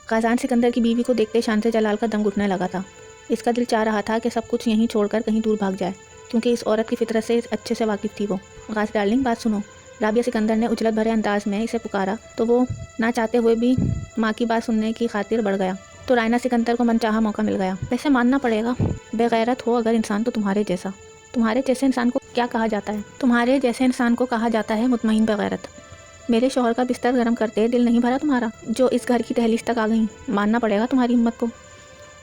ग़ाज़ान सिकंदर की बीवी को देखते शांसे जलाल का दम घुटने लगा था। इसका दिल चाह रहा था कि सब कुछ यहीं छोड़कर कहीं दूर भाग जाए, क्योंकि इस औरत की फितरत से अच्छे से वाकिफ़ थी वो। ग़ाज़ डार्लिंग, बात सुनो। राबिया सिकंदर ने उजलत भरे अंदाज में इसे पुकारा तो वो ना चाहते हुए भी माँ की बात सुनने की खातिर बढ़ गया। तो रायना सिकंदर को मनचाहा मौका मिल गया। वैसे मानना पड़ेगा, बेगैरत हो अगर इंसान तो तुम्हारे जैसा। तुम्हारे जैसे इंसान को क्या कहा जाता है? तुम्हारे जैसे इंसान को कहा जाता है मुतमईन बेगैरत। मेरे शौहर का बिस्तर गर्म करते दिल नहीं भरा तुम्हारा, जो इस घर की दहलीज तक आ गई? मानना पड़ेगा तुम्हारी हिम्मत को।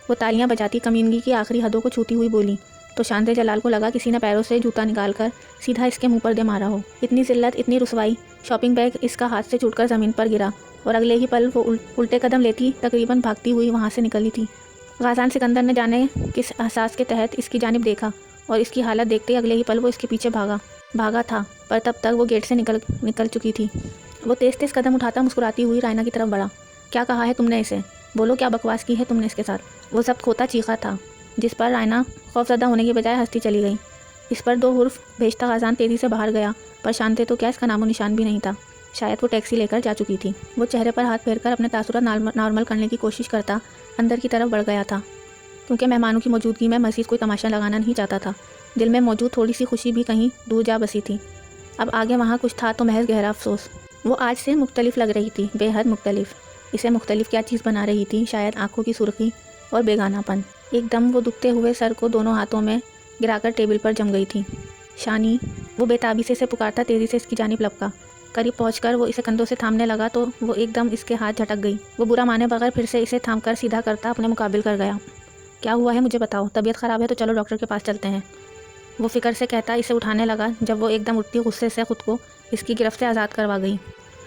वो तालियां बजाती कमीनगी की आखिरी हदों को छूती हुई बोली तो शांते जलाल को लगा किसी ने पैरों से जूता निकालकर सीधा इसके मुंह पर दे मारा हो। इतनी जिल्लत, इतनी रुसवाई। शॉपिंग बैग इसका हाथ से छूटकर ज़मीन पर गिरा और अगले ही पल वो उल्टे कदम लेती तकरीबन भागती हुई वहाँ से निकली थी। ग़ाज़ान सिकंदर ने जाने किस एहसास के तहत इसकी जानिब देखा और इसकी हालत देखते अगले ही पल वो इसके पीछे भागा था, पर तब तक वो गेट से निकल चुकी थी। वो तेज़ तेज़ कदम उठाता मुस्कुराती हुई रायना की तरफ बढ़ा। क्या कहा है तुमने इसे? बोलो, क्या बकवास की है तुमने इसके साथ? वो जब्त खोता चीखा था, जिस पर रायना खौफज़दा होने की बजाय हंसती चली गई। इस पर दो हुर्फ भेजता ग़ाज़ान तेज़ी से बाहर गया, पर शांते तो क्या इसका नामो निशान भी नहीं था। शायद वो टैक्सी लेकर जा चुकी थी। वो चेहरे पर हाथ फेरकर अपने तासुरात नॉर्मल करने की कोशिश करता अंदर की तरफ बढ़ गया था, क्योंकि मेहमानों की मौजूदगी में मज़ीद कोई तमाशा लगाना नहीं चाहता था। दिल में मौजूद थोड़ी सी खुशी भी कहीं दूर जा बसी थी। अब आगे वहाँ कुछ था तो महज गहरा अफसोस। वो आज से मुख्तलिफ लग रही थी, बेहद मुख्तलिफ। इसे मुख्तलिफ क्या चीज़ बना रही थी? शायद आंखों की सुर्खी और बेगानापन। एकदम वो दुखते हुए सर को दोनों हाथों में गिराकर टेबल पर जम गई थी। शानी, वो बेताबी से इसे पुकारता तेज़ी से इसकी जानिब लपका। करीब पहुंचकर वो इसे कंधों से थामने लगा तो वो एकदम इसके हाथ झटक गई। वो बुरा माने बगैर फिर से इसे थामकर सीधा करता अपने मुकाबिल कर गया। क्या हुआ है मुझे बताओ। तबीयत ख़राब है तो चलो डॉक्टर के पास चलते हैं, वो फ़िक्र से कहता इसे उठाने लगा, जब वो एकदम उठती गुस्से से ख़ुद को इसकी गिरफ्त से आज़ाद करवा गई।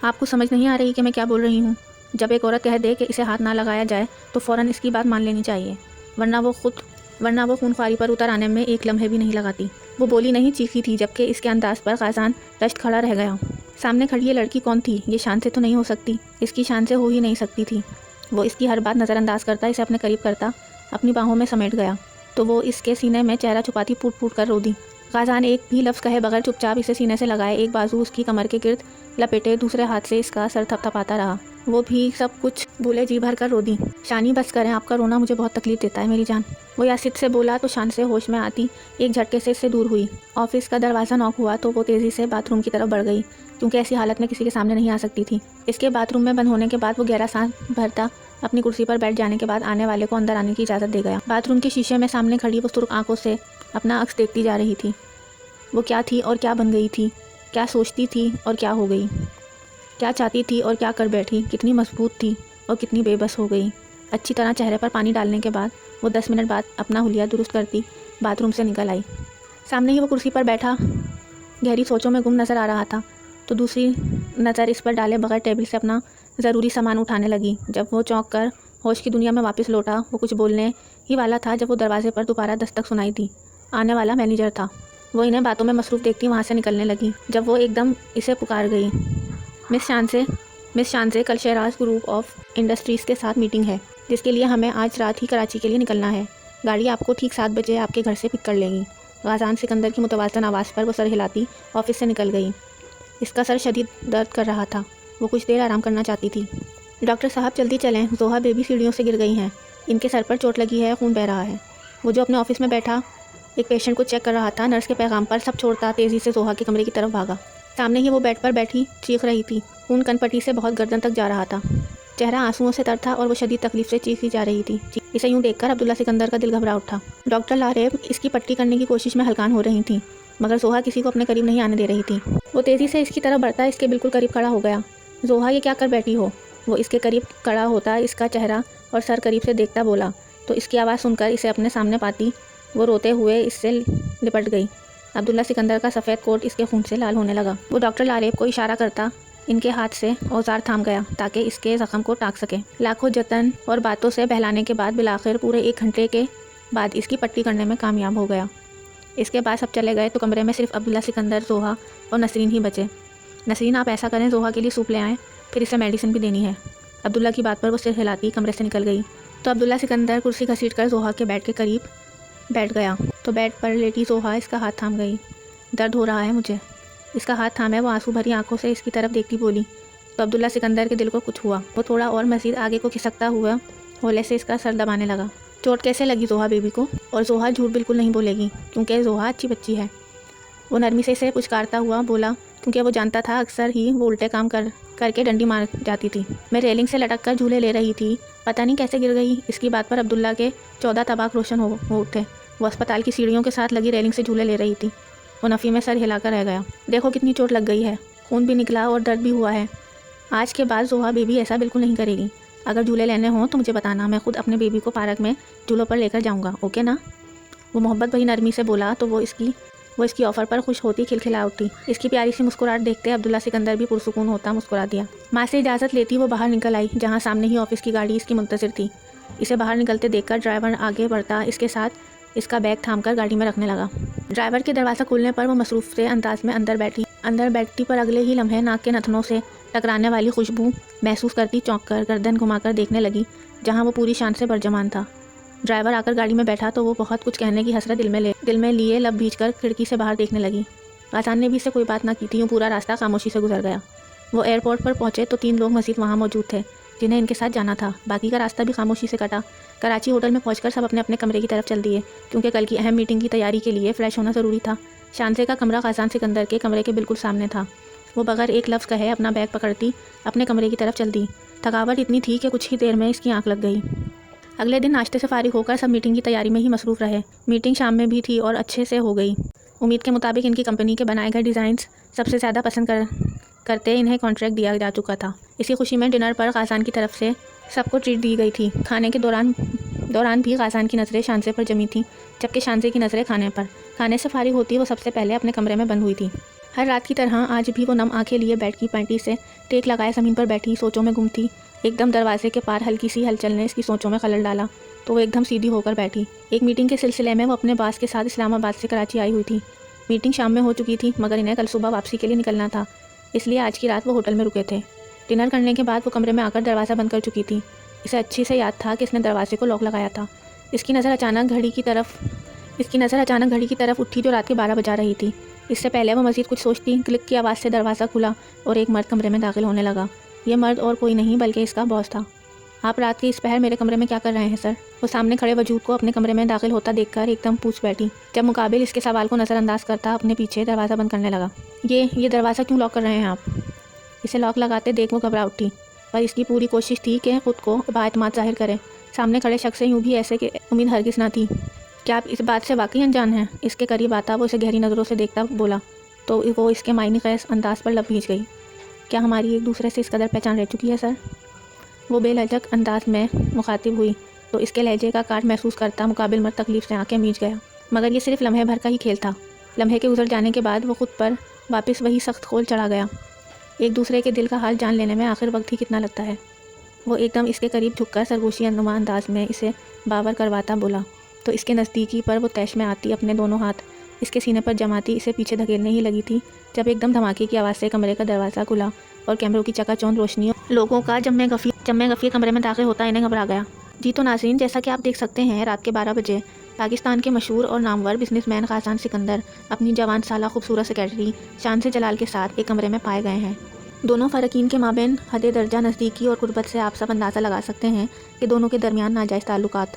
आपको समझ नहीं आ रही कि मैं क्या बोल रही हूँ? जब एक औरत कह दे कि इसे हाथ ना लगाया जाए तो फ़ौरन इसकी बात मान लेनी चाहिए, वरना वो खूनख्वारी पर उतर आने में एक लम्हे भी नहीं लगाती। वो बोली नहीं, चीखी थी, जबकि इसके अंदाज पर ग़ाज़ान रश्त खड़ा रह गया। सामने खड़ी ये लड़की कौन थी? ये शान से तो नहीं हो सकती, इसकी शान से हो ही नहीं सकती थी। वो इसकी हर बात नज़रअंदाज करता इसे अपने करीब करता अपनी बाहों में समेट गया तो वो इसके सीने में चेहरा छुपाती फूट फूट कर रो दी। ग़ाज़ान एक भी लफ्ज़ कहे बगैर चुपचाप इसे सीने से लगाए एक बाजू उसकी कमर के गिर्द लपेटे दूसरे हाथ से इसका सर थपथपाता रहा। वो भी सब कुछ भूले जी भर कर रो दी। शानी, बस करें, आपका रोना मुझे बहुत तकलीफ़ देता है मेरी जान, वो यासिद से बोला तो शान से होश में आती एक झटके से इससे दूर हुई। ऑफिस का दरवाज़ा नॉक हुआ तो वो तेज़ी से बाथरूम की तरफ बढ़ गई, क्योंकि ऐसी हालत में किसी के सामने नहीं आ सकती थी। इसके बाथरूम में बंद होने के बाद वो गहरा सांस भरता अपनी कुर्सी पर बैठ जाने के बाद आने वाले को अंदर आने की इजाज़त दे गया। बाथरूम के शीशे में सामने खड़ी वो सुर्ख आंखों से अपना अक्स देखती जा रही थी। वो क्या थी और क्या बन गई थी? क्या सोचती थी और क्या हो गई? क्या चाहती थी और क्या कर बैठी? कितनी मजबूत थी और कितनी बेबस हो गई? अच्छी तरह चेहरे पर पानी डालने के बाद वो 10 मिनट बाद अपना हुलिया दुरुस्त करती बाथरूम से निकल आई। सामने ही वो कुर्सी पर बैठा गहरी सोचों में गुम नज़र आ रहा था, तो दूसरी नज़र इस पर डाले बगैर टेबल से अपना ज़रूरी सामान उठाने लगी। जब वो चौंक कर होश की दुनिया में वापस लौटा, वो कुछ बोलने ही वाला था जब वो दरवाजे पर दोबारा दस्तक सुनाई दी। आने वाला मैनेजर था। वो इन्हें बातों में मसरूफ़ देखती वहाँ से निकलने लगी, जब वो एकदम इसे पुकार गई। मिस शानसे, कल शहराज ग्रुप ऑफ इंडस्ट्रीज़ के साथ मीटिंग है, जिसके लिए हमें आज रात ही कराची के लिए निकलना है। गाड़ी आपको ठीक 7 बजे आपके घर से पिक कर लेगी। ग़ाज़ान सिकंदर की मुतवाज़न आवाज़ पर वो सर हिलाती ऑफिस से निकल गई। इसका सर शदीद दर्द कर रहा था, वो कुछ देर आराम करना चाहती थी। डॉक्टर साहब जल्दी चलें, जोहा बेबी सीढ़ियों से गिर गई हैं, इनके सर पर चोट लगी है, खून बह रहा है। वो जो अपने ऑफिस में बैठा एक पेशेंट को चेक कर रहा था, नर्स के पैगाम पर सब छोड़ता तेज़ी से जोहा के कमरे की तरफ भागा। सामने ही वो बेड पर बैठी चीख रही थी। खून कनपट्टी से बहुत गर्दन तक जा रहा था, चेहरा आंसुओं से तर था और वो शदीद तकलीफ से चीखी जा रही थी। इसे यूँ देखकर अब्दुल्ला सिकंदर का दिल घबरा उठा। डॉक्टर लारेब इसकी पट्टी करने की कोशिश में हलकान हो रही थी, मगर जोहा किसी को अपने करीब नहीं आने दे रही थी। वो तेज़ी से इसकी तरफ बढ़ता इसके बिल्कुल करीब खड़ा हो गया। जोहा, ये क्या कर बैठी हो? वो इसके करीब खड़ा होता इसका चेहरा और सर करीब से देखता बोला, तो इसकी आवाज़ सुनकर इसे अपने सामने पाती वो रोते हुए इससे लिपट गई। अब्दुल्ला सिकंदर का सफ़ेद कोट इसके खून से लाल होने लगा। वो डॉक्टर लारेब को इशारा करता इनके हाथ से औजार थाम गया ताकि इसके ज़ख्म को टाक सके। लाखों जतन और बातों से बहलाने के बाद बिलाखिर पूरे 1 घंटे के बाद इसकी पट्टी करने में कामयाब हो गया। इसके बाद सब चले गए तो कमरे में सिर्फ अब्दुल्ला सिकंदर, जोहा और नसरीन ही बचे। नसरीन, आप ऐसा करें, जोहा के लिए सूप ले आएँ, फिर इसे मेडिसिन भी देनी है। अब्दुल्ला की बात पर वो सिर हिलाती कमरे से निकल गई। तो अब्दुल्ला सिकंदर कुर्सी घसीट कर जोहा के बेड के करीब बैठ गया। तो बेड पर लेटी जोहा इसका हाथ थाम गई। दर्द हो रहा है मुझे। इसका हाथ थामे वो आंसू भरी आंखों से इसकी तरफ देखती बोली, तो अब्दुल्ला सिकंदर के दिल को कुछ हुआ। वो थोड़ा और मज़ीद आगे को खिसकता हुआ होले से इसका सर दबाने लगा। चोट कैसे लगी जोहा बेबी को? और जोहा झूठ बिल्कुल नहीं बोलेगी क्योंकि जोहा अच्छी बच्ची है। वो नरमी से इसे पुचकारता हुआ बोला क्योंकि वो जानता था अक्सर ही वो उल्टे काम करके डंडी मार जाती थी। मैं रेलिंग से लटक कर झूले ले रही थी, पता नहीं कैसे गिर गई। इसकी बात पर अब्दुल्ला के 14 तबाक रोशन हो उठे। वो अस्पताल की सीढ़ियों के साथ लगी रेलिंग से झूले ले रही थी। वो नफ़ी में सर हिलाकर रह गया। देखो कितनी चोट लग गई है, खून भी निकला और दर्द भी हुआ है। आज के बाद जोहा बेबी ऐसा बिल्कुल नहीं करेगी। अगर झूले लेने हों तो मुझे बताना, मैं खुद अपने बेबी को पार्क में झूलों पर लेकर जाऊँगा, ओके ना? वो मोहब्बत भरी नरमी से बोला तो वो इसकी ऑफ़र पर खुश होती खिलखिला उठी। इसकी प्यारी सी मुस्कुराहट देखते अब्दुल्ला सिकंदर भी पुरसुकून होता मुस्कुरा दिया। माँ से इजाज़त लेती वो बाहर निकल आई, जहाँ सामने ही ऑफिस की गाड़ी इसकी मुंतज़िर थी। इसे बाहर निकलते देखकर ड्राइवर आगे बढ़ता इसके साथ इसका बैग थामकर गाड़ी में रखने लगा। ड्राइवर के दरवाज़ा खुलने पर वो मसरूफ़ से अंदाज में अंदर बैठती पर अगले ही लम्हे नाक के नथनों से टकराने वाली खुशबू महसूस करती चौंक कर गर्दन घुमाकर देखने लगी जहाँ वो पूरी शान से बरजमान था। ड्राइवर आकर गाड़ी में बैठा तो वो बहुत कुछ कहने की हसरत दिल में लिए लब भींचकर खिड़की से बाहर देखने लगी। आसान ने भी इससे कोई बात ना की थी, यूँ पूरा रास्ता खामोशी से गुजर गया। वो एयरपोर्ट पर पहुँचे तो 3 लोग मज़ीद वहाँ मौजूद थे जिन्हें इनके साथ जाना था। बाकी का रास्ता भी खामोशी से कटा। कराची होटल में पहुंचकर सब अपने अपने कमरे की तरफ चल दिए क्योंकि कल की अहम मीटिंग की तैयारी के लिए फ्रेश होना ज़रूरी था। शानसे का कमरा खासान सिकंदर के कमरे के बिल्कुल सामने था। वो बगैर एक लफ्ज़ कहे अपना बैग पकड़ती अपने कमरे की तरफ चल दी। थकावट इतनी थी कि कुछ ही देर में इसकी आंख लग गई। अगले दिन नाश्ते से फारिग होकर सब मीटिंग की तैयारी में ही मसरूफ़ रहे। मीटिंग शाम में भी थी और अच्छे से हो गई। उम्मीद के मुताबिक इनकी कंपनी के बनाए गए डिज़ाइंस सबसे ज़्यादा पसंद करते इन्हें कॉन्ट्रैक्ट दिया जा चुका था। इसी खुशी में डिनर पर खासान की तरफ से सबको ट्रीट दी गई थी। खाने के दौरान भी खासान की नज़रें शानसे पर जमी थीं, जबकि शानसे की नज़रें खाने पर। खाने से फारिग होती वो सबसे पहले अपने कमरे में बंद हुई थी। हर रात की तरह आज भी वो नम आंखें लिए बेड की पैंटी से टेक लगाए ज़मीन पर बैठी सोचों में गुम थी। एकदम दरवाजे के पार हल्की सी हलचल ने इसकी सोचों में खलल डाला तो वो एकदम सीधी होकर बैठी। एक मीटिंग के सिलसिले में वो अपने बास के साथ इस्लामाबाद से कराची आई हुई थी। मीटिंग शाम में हो चुकी थी मगर इन्हें कल सुबह वापसी के लिए निकलना था, इसलिए आज की रात वो होटल में रुके थे। डिनर करने के बाद वो कमरे में आकर दरवाज़ा बंद कर चुकी थी। इसे अच्छी से याद था कि इसने दरवाजे को लॉक लगाया था। इसकी नज़र अचानक घड़ी की तरफ उठी जो रात के 12 बजा रही थी। इससे पहले वो मज़ीद कुछ सोचती, क्लिक की आवाज़ से दरवाज़ा खुला और एक मर्द कमरे में दाखिल होने लगा। ये मर्द और कोई नहीं बल्कि इसका बॉस था। आप रात के इस पहर मेरे कमरे में क्या कर रहे हैं सर? वो सामने खड़े वजूद को अपने कमरे में दाखिल होता देखकर एकदम पूछ बैठी। जब मुकाबिल इसके सवाल को नज़रअंदाज करता अपने पीछे दरवाज़ा बंद करने लगा। ये दरवाज़ा क्यों लॉक कर रहे हैं आप? इसे लॉक लगाते देख वो घबरा उठी, पर इसकी पूरी कोशिश थी कि ख़ुद को बाएतमाद ज़ाहिर करे। सामने खड़े शख्स से यूँ भी ऐसे कि उम्मीद हरगिज़ ना थी। क्या आप इस बात से वाकई अनजान हैं? इसके करीब आता वो इसे गहरी नज़रों से देखता बोला तो वो इसके मायने ख़ैस अंदाज़ पर लब भींच गई। क्या हमारी एक दूसरे से इस कदर पहचान रह चुकी है सर? वो बेलजक अंदाज में मुखातिब हुई तो इसके लहजे का काट महसूस करता मुकाबिल मर्द तकलीफ़ से आंखें मींच गया। मगर ये सिर्फ लम्हे भर का ही खेल था। लम्हे के गुजर जाने के बाद वो खुद पर वापस वही सख्त खोल चढ़ा गया। एक दूसरे के दिल का हाल जान लेने में आखिर वक्त ही कितना लगता है। वो एकदम इसके करीब झुककर सरगोशी नुमा अंदाज में इसे बावर करवाता बोला तो इसके नज़दीकी पर वो तैश में आती अपने दोनों हाथ इसके सीने पर जमाती इसे पीछे धकेलने ही लगी थी जब एकदम धमाके की आवाज़ से कमरे का दरवाज़ा खुला और कैमरों की चकाचौंध रोशनियों लोगों का जब मैं गफ़ीर कमरे में दाखिल होता इन्हें घबरा गया। जी तो नाज़रीन, जैसा कि आप देख सकते हैं रात के 12 बजे पाकिस्तान के मशहूर और नामवर बिजनेसमैन खासान सिकंदर अपनी जवान साला खूबसूरत सेक्रेटरी शानसे जलाल के साथ एक कमरे में पाए गए हैं। दोनों फ़रकीन के माबेन हद दर्जा नज़दीकी और कुर्बत से आप सब अंदाज़ा लगा सकते हैं कि दोनों के दरमियान नाजायज़ ताल्लुकात।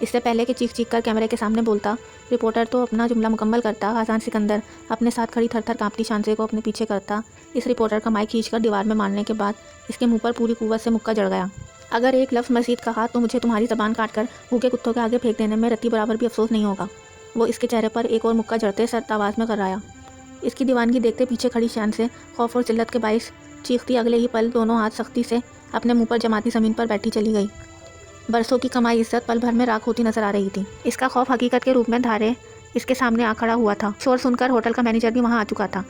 इससे पहले कि चीख कर कैमरे के सामने बोलता रिपोर्टर तो अपना जुमला मुकम्मल करता, खासान सिकंदर अपने साथ खड़ी थर कांपती शानसे को अपने पीछे करता इस रिपोर्टर का माइक खींचकर दीवार में मारने के बाद इसके मुंह पर पूरी कुव्वत से मुक्का जड़ गया। अगर एक लफ्ज़ मज़ीद कहा तो मुझे तुम्हारी ज़बान काट कर भूखे कुत्तों के आगे फेंक देने में रत्ती बराबर भी अफसोस नहीं होगा। वो इसके चेहरे पर एक और मुक्का जड़ते सख्त आवाज़ में कराया। इसकी दीवानगी देखते पीछे खड़ी शानसे खौफ और जिल्लत के बाइस चीखती अगले ही पल दोनों हाथ सख्ती से अपने मुँह पर जमाती ज़मीन पर बैठी चली गई। बरसों की कमाई इज्जत पल भर में राख होती नजर आ रही थी। इसका खौफ हकीकत के रूप में धारे इसके सामने आ खड़ा हुआ था। शोर सुनकर होटल का मैनेजर भी वहां आ चुका था।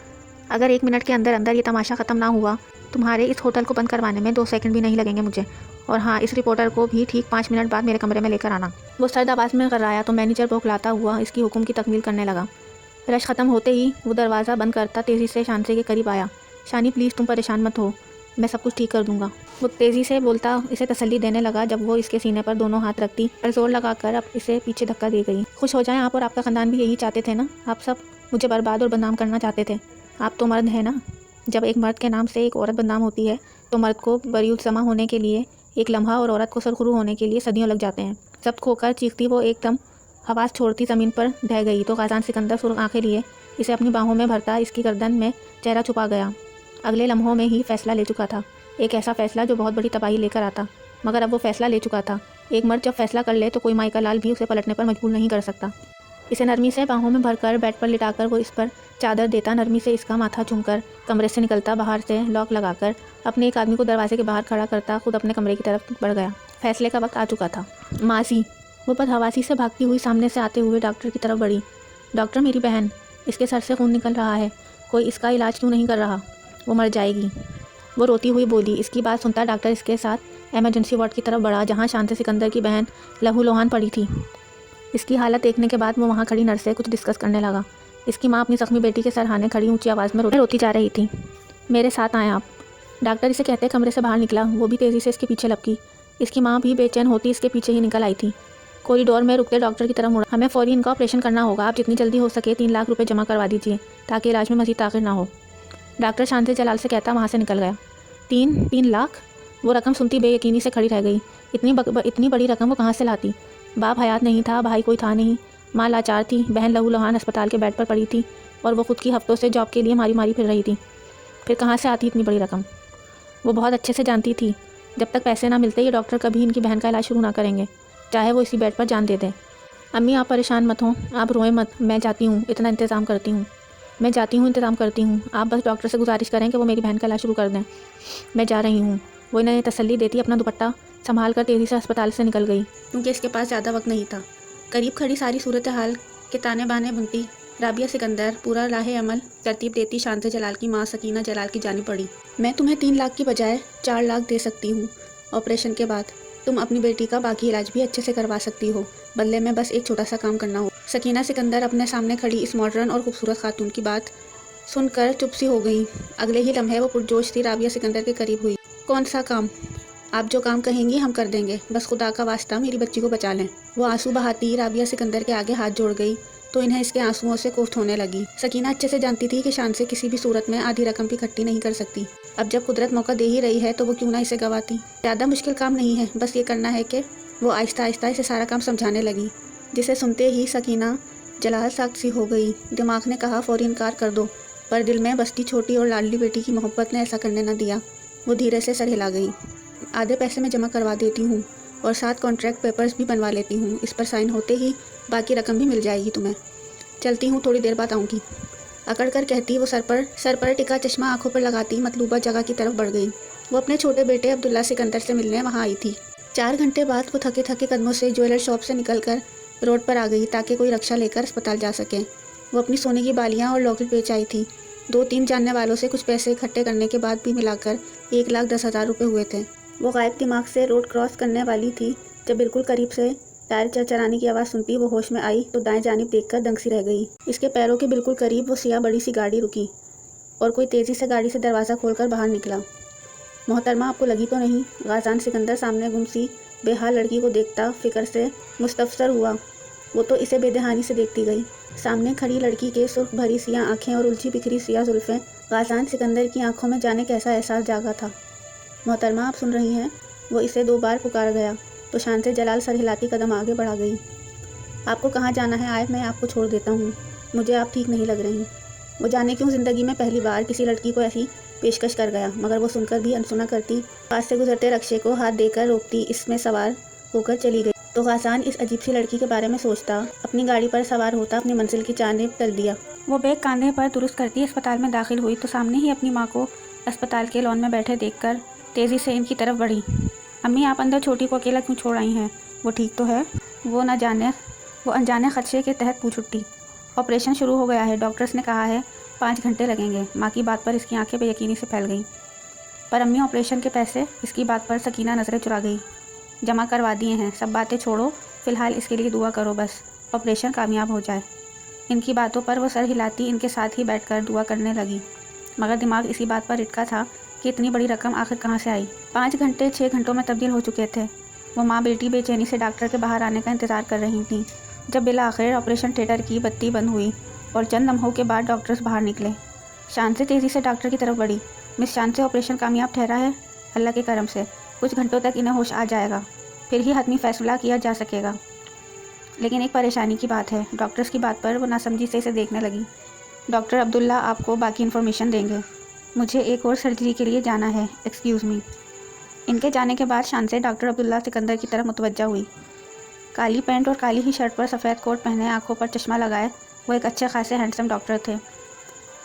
अगर 1 मिनट के अंदर अंदर ये तमाशा ख़त्म ना हुआ तुम्हारे इस होटल को बंद करवाने में 2 सेकंड भी नहीं लगेंगे मुझे। और हाँ, इस रिपोर्टर को भी ठीक 5 मिनट बाद मेरे कमरे में लेकर आना। वो सर्द आवाज़ में कराया तो मैनेजर बौखलाता हुआ इसकी हुक्म की तकमील करने लगा। रश ख़त्म होते ही वो दरवाज़ा बंद करता तेज़ी से शानसे के करीब आया। शानी प्लीज़ तुम परेशान मत हो, मैं सब कुछ ठीक कर दूंगा। वो तेज़ी से बोलता इसे तसल्ली देने लगा जब वो इसके सीने पर दोनों हाथ रखती और जोर लगाकर अब इसे पीछे धक्का दे गई। खुश हो जाएं आप और आपका ख़ानदान भी यही चाहते थे ना? आप सब मुझे बर्बाद और बदनाम करना चाहते थे। आप तो मर्द हैं ना? जब एक मर्द के नाम से एक औरत बदनाम होती है तो मर्द को बरूद जमा होने के लिए एक लम्हा और औरत को सरखुरू होने के लिए सदियों लग जाते हैं। जब खोकर चीखती वो एकदम हवास छोड़ती ज़मीन पर ढह गई तो गाज़ान सिकंदर सुर्ख आंखें लिए इसे अपनी बाहों में भरता इसकी गर्दन में चेहरा छुपा गया। अगले लम्हों में ही फैसला ले चुका था, एक ऐसा फैसला जो बहुत बड़ी तबाही लेकर आता। मगर अब वो फैसला ले चुका था। एक मर्द जब फैसला कर ले तो कोई माई का लाल भी उसे पलटने पर मजबूर नहीं कर सकता। इसे नरमी से बाहों में भरकर बेड पर लिटाकर वो इस पर चादर देता, नरमी से इसका माथा चूमकर कमरे से निकलता, बाहर से लॉक लगाकर अपने एक आदमी को दरवाजे के बाहर खड़ा करता, खुद अपने कमरे की तरफ बढ़ गया। फैसले का वक्त आ चुका था। मासी, वो बदहवासी से भागती हुई सामने से आते हुए डॉक्टर की तरफ बढ़ी। डॉक्टर, मेरी बहन, इसके सर से खून निकल रहा है, कोई इसका इलाज क्यों नहीं कर रहा? वो मर जाएगी, वो रोती हुई बोली। इसकी बात सुनता डॉक्टर इसके साथ इमरजेंसी वार्ड की तरफ बढ़ा, जहाँ शांति सिकंदर की बहन लहूलुहान पड़ी थी। इसकी हालत देखने के बाद वो वहाँ खड़ी नर्स से कुछ डिस्कस करने लगा। इसकी माँ अपनी जख्मी बेटी के सरहाने खड़ी ऊंची आवाज़ में रोती जा रही थी। मेरे साथ आएँ आप, डॉक्टर इसे कहते कमरे से बाहर निकला। वो भी तेज़ी से इसके पीछे लपकी। इसकी माँ भी बेचैन होती इसके पीछे ही निकल आई थी। कॉरिडोर में रुकते डॉक्टर की तरफ मुड़ा। हमें फ़ौरी इनका ऑपरेशन करना होगा, आप जितनी जल्दी हो सके 3 लाख रुपए जमा करवा दीजिए ताकि इलाज में मज़ीद ताख़िर ना हो। डॉक्टर शांति जलाल से कहता वहाँ से निकल गया। 3 लाख? वो रकम सुनती बेयकीनी से खड़ी रह गई। इतनी बड़ी रकम वो कहाँ से लाती? बाप हयात नहीं था, भाई कोई था नहीं, माँ लाचार थी, बहन लहूलुहान अस्पताल के बेड पर पड़ी थी और वो खुद की हफ्तों से जॉब के लिए मारी मारी फिर रही थी। फिर कहाँ से आती इतनी बड़ी रकम? वो बहुत अच्छे से जानती थी जब तक पैसे ना मिलते ये डॉक्टर कभी इनकी बहन का इलाज शुरू ना करेंगे, चाहे वो इसी बेड पर जान दे दें। अम्मी, आप परेशान मत हों, आप रोएं मत, मैं जाती हूँ, इतना इंतज़ाम करती हूँ, मैं जाती हूँ, इंतज़ाम करती हूँ। आप बस डॉक्टर से गुजारिश करें कि वो मेरी बहन का इलाज शुरू कर दें, मैं जा रही हूँ। वो इन्हें तसल्ली देती अपना दुपट्टा संभाल कर तेज़ी से अस्पताल से निकल गई, क्योंकि इसके पास ज़्यादा वक्त नहीं था। करीब खड़ी सारी सूरत हाल के ताने बाने बुनती राबिया सिकंदर पूरा राह अमल तरतीब देती शांति जलाल की माँ सकीना जलाल की जानी पड़ी। मैं तुम्हें 3 लाख की बजाय 4 लाख दे सकती हूँ। ऑपरेशन के बाद तुम अपनी बेटी का बाकी इलाज भी अच्छे से करवा सकती हो, बदले में बस एक छोटा सा काम करना हो। सकीना सिकंदर अपने सामने खड़ी इस मॉडर्न और खूबसूरत खातून की बात सुनकर चुप सी हो गई। अगले ही लम्हे वो पुरजोश सी राबिया सिकंदर के करीब हुई। कौन सा काम? आप जो काम कहेंगी हम कर देंगे, बस खुदा का वास्ता मेरी बच्ची को बचा लें। वो आंसू बहाती राबिया सिकंदर के आगे हाथ जोड़ गई तो इन्हें इसके आंसुओं से कोफ्त होने लगी। सकीना अच्छे से जानती थी कि शान से किसी भी सूरत में आधी रकम भी इकट्ठी नहीं कर सकती। अब जब कुदरत मौका दे ही रही है तो वो क्यों ना इसे गवाती। ज़्यादा मुश्किल काम नहीं है, बस ये करना है कि वो आहिस्ता आहिस्ता इसे सारा काम समझाने लगी, जिसे सुनते ही सकीना जलाल सख्त सी हो गई। दिमाग ने कहा फ़ौरी इनकार कर दो, पर दिल में बसती छोटी और लाडली बेटी की मोहब्बत ने ऐसा करने न दिया। वो धीरे से सर हिला गई। आधे पैसे में जमा करवा देती हूँ और 7 कॉन्ट्रैक्ट पेपर्स भी बनवा लेती हूँ, इस पर साइन होते ही बाकी रकम भी मिल जाएगी तुम्हें। चलती हूँ, थोड़ी देर बाद आऊँगी, अकड़ कर कहती वो सर पर टिका चश्मा आंखों पर लगाती मतलूबा जगह की तरफ बढ़ गई। वो अपने छोटे बेटे अब्दुल्ला सिकंदर से मिलने वहाँ आई थी। 4 घंटे बाद वो थके थके कदमों से ज्वेलर शॉप से निकलकर रोड पर आ गई ताकि कोई रक्षा लेकर अस्पताल जा सके। वो अपनी सोने की बालियाँ और लॉकेट बेच आई थी। 2-3 जानने वालों से कुछ पैसे इकट्ठे करने के बाद भी मिलाकर 1,10,000 रुपये हुए थे। वो गायब दिमाग से रोड क्रॉस करने वाली थी जब बिल्कुल करीब से टायर चरचराने की आवाज़ सुनती वो होश में आई तो दाएं जानिब देखकर दंग सी रह गई। इसके पैरों के बिल्कुल करीब वो सिया बड़ी सी गाड़ी रुकी और कोई तेज़ी से गाड़ी से दरवाज़ा खोलकर बाहर निकला। मोहतरमा, आपको लगी तो नहीं? गाज़ान सिकंदर सामने गुमसी बेहाल लड़की को देखता फिक्र से मुस्तफसर हुआ। वो तो इसे बेदहानी से देखती गई। सामने खड़ी लड़की के सुर्ख भरी सिया आँखें और उलझी बिखरी सिया जुल्फ़ें। गाज़ान सिकंदर की आंखों में जाने कैसा एहसास जागा था। मोहतरमा, आप सुन रही हैं? वो इसे 2 बार पुकार गया तो शान से जलाल सर हिलाती कदम आगे बढ़ा गई। आपको कहाँ जाना है? आए, मैं आपको छोड़ देता हूँ, मुझे आप ठीक नहीं लग रही। वो जाने क्यों ज़िंदगी में पहली बार किसी लड़की को ऐसी पेशकश कर गया, मगर वो सुनकर भी अनसुना करती, पास से गुजरते रक्शे को हाथ देकर रोकती, इसमें सवार होकर चली गई। तो गाज़ान इस अजीब सी लड़की के बारे में सोचता, अपनी गाड़ी पर सवार होता अपनी मंजिल की जानिब चल दिया। वो बैग कांधे पर दुरुस्त करती अस्पताल में दाखिल हुई तो सामने ही अपनी माँ को अस्पताल के लॉन में बैठे देखकर तेज़ी से इनकी तरफ बढ़ी। अम्मी, आप अंदर छोटी को अकेला क्यों छोड़ आई हैं? वो ठीक तो है? वो अनजाने खदशे के तहत पूछ उठी। ऑपरेशन शुरू हो गया है, डॉक्टर्स ने कहा है 5 घंटे लगेंगे। माँ की बात पर इसकी आंखें बेयकीनी से फैल गईं। पर अम्मी, ऑपरेशन के पैसे? इसकी बात पर सकीना नज़रें चुरा गई। जमा करवा दिए हैं, सब बातें छोड़ो, फ़िलहाल इसके लिए दुआ करो, बस ऑपरेशन कामयाब हो जाए। इनकी बातों पर वो सर हिलाती इनके साथ ही बैठकर दुआ करने लगी, मगर दिमाग इसी बात पर इटका था कि इतनी बड़ी रकम आखिर कहाँ से आई। 5 घंटे 6 घंटों में तब्दील हो चुके थे। वो माँ बेटी बेचैनी से डॉक्टर के बाहर आने का इंतज़ार कर रही थी जब बिला आखिर ऑपरेशन थिएटर की बत्ती बंद हुई और चंद लम्हों के बाद डॉक्टर्स बाहर निकले। शान से तेज़ी से डॉक्टर की तरफ बढ़ी। मिस शान से ऑपरेशन कामयाब ठहरा है? अल्लाह के करम से कुछ घंटों तक इन्हें होश आ जाएगा, फिर ही हतमी फैसला किया जा सकेगा। लेकिन एक परेशानी की बात है। डॉक्टर्स की बात पर वो नासमझी से इसे देखने लगी। डॉक्टर अब्दुल्ला आपको बाकी इन्फॉर्मेशन देंगे, मुझे एक और सर्जरी के लिए जाना है, एक्सक्यूज़ मी। इनके जाने के बाद शान से डॉक्टर अब्दुल्ला सिकंदर की तरफ मुतवज्जा हुई। काली पैंट और काली ही शर्ट पर सफ़ेद कोट पहने, आंखों पर चश्मा लगाए वो एक अच्छे खासे हैंडसम डॉक्टर थे।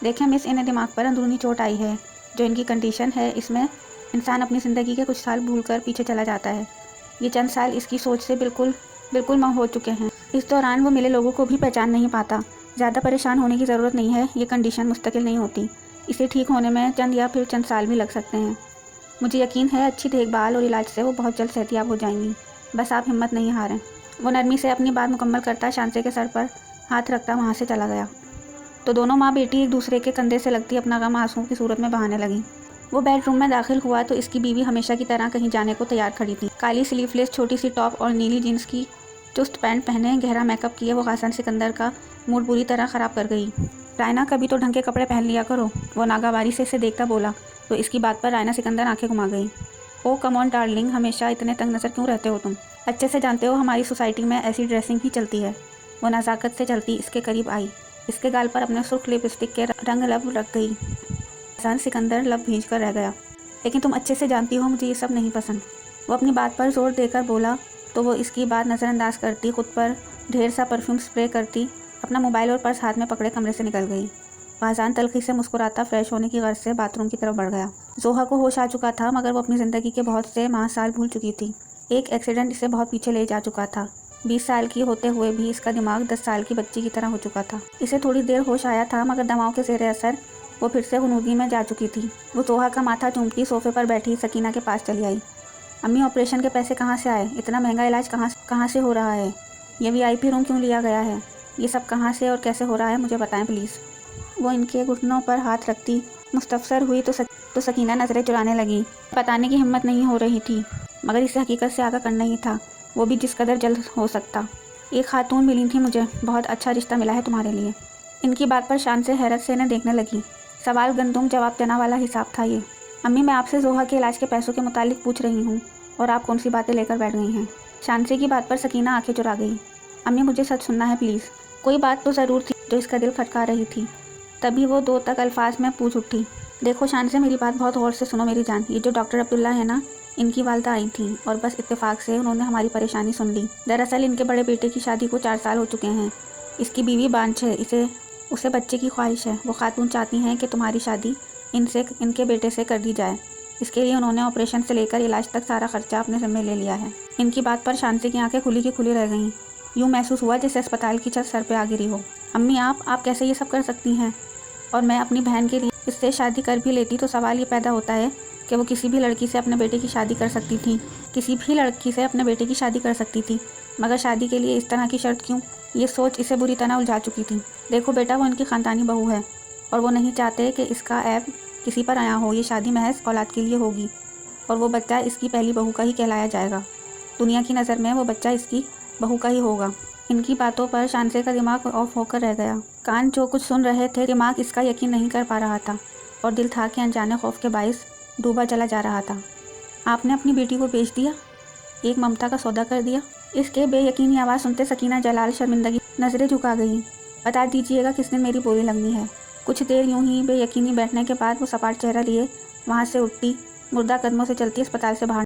देखें मिस, इन्हें दिमाग पर अंदरूनी चोट आई है। जो इनकी कंडीशन है इसमें इंसान अपनी ज़िंदगी के कुछ साल भूलकर पीछे चला जाता है। ये चंद साल इसकी सोच से बिल्कुल मंग हो चुके हैं। इस दौरान वो मिले लोगों को भी पहचान नहीं पाता। ज़्यादा परेशान होने की ज़रूरत नहीं है, ये कंडीशन मुस्तकिल नहीं होती। इसे ठीक होने में चंद या फिर चंद साल भी लग सकते हैं। मुझे यकीन है अच्छी देखभाल और इलाज से वो बहुत जल्द सेहतियाब हो जाएंगी। बस आप हिम्मत नहीं हारें। वो नरमी से अपनी बात मुकम्मल करता शांसे के सर पर हाथ रखता वहाँ से चला गया। तो दोनों माँ बेटी एक दूसरे के कंधे से लगती अपना गम आंसुओं की सूरत में बहाने लगी। वो बेडरूम में दाखिल हुआ तो इसकी बीवी हमेशा की तरह कहीं जाने को तैयार खड़ी थी। काली स्लीवलेस छोटी सी टॉप और नीली जीन्स की चुस्त पैंट पहने, गहरा मेकअप किए वो गासन सिकंदर का मूड बुरी तरह ख़राब कर गई। रायना, कभी तो ढंग के कपड़े पहन लिया करो, वो नागावारी से इसे देखता बोला। तो इसकी बात पर रायना सिकंदर आंखें घुमा गई। ओ कम ऑन डार्लिंग, हमेशा इतने तंग नज़र क्यों रहते हो तुम? अच्छे से जानते हो हमारी सोसाइटी में ऐसी ड्रेसिंग ही चलती है। वो नज़ाकत से चलती इसके करीब आई, इसके गाल पर अपने सुर्ख लिपस्टिक के रंग लब रख गई। गासन सिकंदर लब भींच कर रह गया। लेकिन तुम अच्छे से जानती हो मुझे ये सब नहीं पसंद, वो अपनी बात पर जोर देकर बोला। तो वो इसकी बात नज़रअंदाज करती, खुद पर ढेर सा परफ्यूम स्प्रे करती, अपना मोबाइल और पर्स हाथ में पकड़े कमरे से निकल गई। फाजान तलखी से मुस्कुराता फ्रेश होने की गर्ज से बाथरूम की तरफ बढ़ गया। जोहा को होश आ चुका था, मगर वो अपनी ज़िंदगी के बहुत से माह साल भूल चुकी थी। एक एक्सीडेंट इसे बहुत पीछे ले जा चुका था। 20 साल की होते हुए भी इसका दिमाग 10 साल की बच्ची की तरह हो चुका था। इसे थोड़ी देर होश आया था, मगर दवाओं के ज़ेर असर वो फिर से गुनूदी में जा चुकी थी। वो जोहा का माथा चूमती सोफे पर बैठी सकीना के पास चली आई। अम्मी, ऑपरेशन के पैसे कहाँ से आए? इतना महंगा इलाज कहाँ से हो रहा है? ये VIP रूम क्यों लिया गया है? ये सब कहाँ से और कैसे हो रहा है, मुझे बताएं प्लीज़। वो इनके घुटनों पर हाथ रखती मुस्तफसर हुई तो सकीना नज़रें चुराने लगी। बताने की हिम्मत नहीं हो रही थी, मगर इसे हकीकत से आगाह करना ही था, वो भी जिस कदर जल्द हो सकता। एक खातून मिली थी मुझे, बहुत अच्छा रिश्ता मिला है तुम्हारे लिए। इनकी बात पर शान से हैरत से इन्हें देखने लगी। सवाल गंदुम जवाब देना वाला हिसाब था ये। अम्मी, मैं आपसे जोहा के इलाज के पैसों के मुतालिक पूछ रही हूँ और आप कौन सी बातें लेकर बैठ गई हैं? शांसे की बात पर सकीना आंखें चुरा गई। अम्मी, मुझे सच सुनना है प्लीज़। कोई बात तो ज़रूर थी जो इसका दिल खटका रही थी। तभी वो 2 तक अल्फाज में पूछ उठी। देखो शान से, मेरी बात बहुत गौर से सुनो मेरी जान। ये जो डॉक्टर अब्दुल्ला है ना, इनकी वालदा आई थी और बस इत्तेफाक से उन्होंने हमारी परेशानी सुन ली। दरअसल इनके बड़े बेटे की शादी को 4 साल हो चुके हैं। इसकी बीवी बांझ है, उसे बच्चे की ख्वाहिश है। वो खातून चाहती हैं कि तुम्हारी शादी इनके बेटे से कर दी जाए। इसके लिए उन्होंने ऑपरेशन से लेकर इलाज तक सारा खर्चा अपने ज़िम्मे ले लिया है। इनकी बात पर शांति की आंखें खुली की खुली रह गईं। यूँ महसूस हुआ जैसे अस्पताल की छत सर पे आ गिरी हो। अम्मी, आप कैसे ये सब कर सकती हैं? और मैं अपनी बहन के लिए इससे शादी कर भी लेती तो सवाल ये पैदा होता है कि वो किसी भी लड़की से अपने बेटे की शादी कर सकती थी। किसी भी लड़की से अपने बेटे की शादी कर सकती थी, मगर शादी के लिए इस तरह की शर्त क्यों? ये सोच इसे बुरी तरह उलझा चुकी थी। देखो बेटा, वो इनकी ख़ानदानी बहू है और वो नहीं चाहते कि इसका ऐब किसी पर आया हो। ये शादी महज औलाद के लिए होगी और वो बच्चा इसकी पहली बहू का ही कहलाया जाएगा। दुनिया की नज़र में वो बच्चा इसकी बहू का ही होगा। इनकी बातों पर शांसे का दिमाग ऑफ होकर रह गया। कान जो कुछ सुन रहे थे, दिमाग इसका यकीन नहीं कर पा रहा था और दिल था कि अनजाने खौफ के बाइस डूबा चला जा रहा था। आपने अपनी बेटी को बेच दिया, एक ममता का सौदा कर दिया। इसके बेयकीनी आवाज़ सुनते सकीना जलाल शर्मिंदगी नज़रें झुका गई। बता दीजिएगा किस दिन मेरी बोली लगनी है। कुछ देर यूं ही बेयकीनी बैठने के बाद वो सपाट चेहरा लिए वहाँ से उठती, मुर्दा कदमों से चलती अस्पताल से बाहर